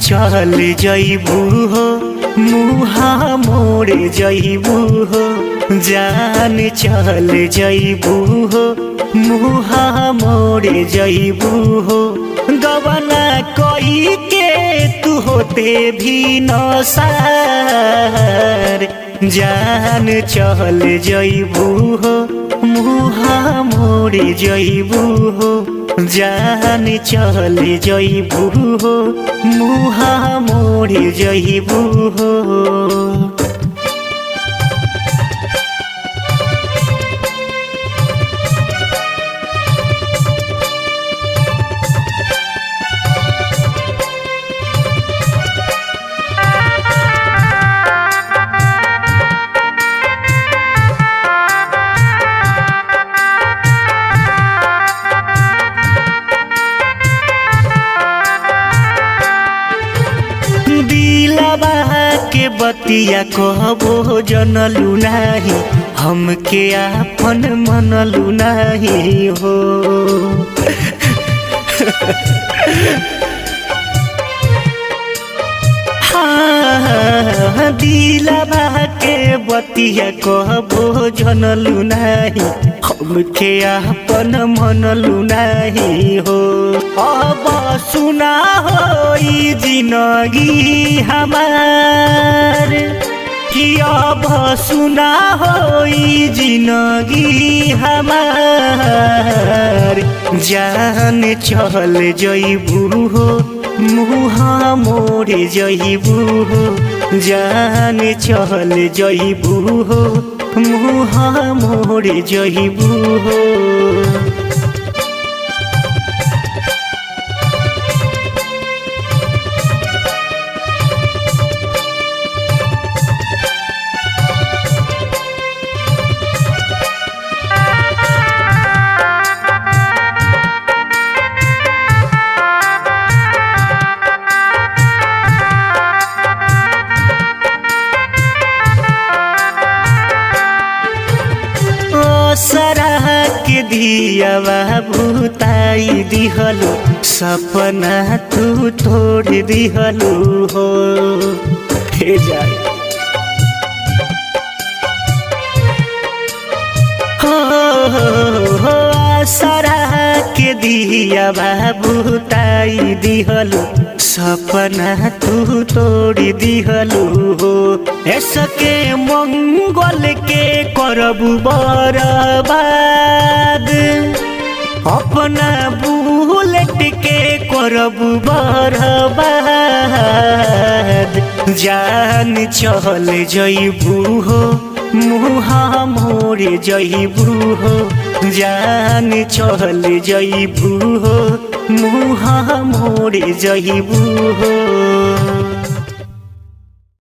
चल जइबू हो मुहा मोड़ जइबू हो जान चल जइबू हो मुहा मोड़ जइबू हो गवना कोई के तू होते भी नसार जान चल जइबू हो मुहा मोड़ जइबू हो जान चल जइबू हो मुहा मोड़ जइबू हो। दिलवा के बतिया कहबो जनलू नाही हमके आपन मनलू नाही हो हाँ दिलवा के बतिया कहबो जनलू नाही हमके आपन मनलू नाही हो। अब सुना हो जिंदगी हमार कि अब सुना हो जिंदगी हमार जान चल जइबू हो मुहा मोड़ जइबू हो जान चल जइबू हो मुहा मोड़ जइबू हो। सराह के दियावा भूताई दिहलु सपना तू तोड़ दिहलु हो हे जाए हो सराह के दियावा भूताई दिहलु सपना तू तोड़ दिहलु हो ऐसके मंगल के करबू बर्बाद अपना बुलेट के करबू बर्बाद जान चल जइबू हो मुहा मोड़ जइबू हो जान चल जइबू हो मुहा मोड़ जइबू हो।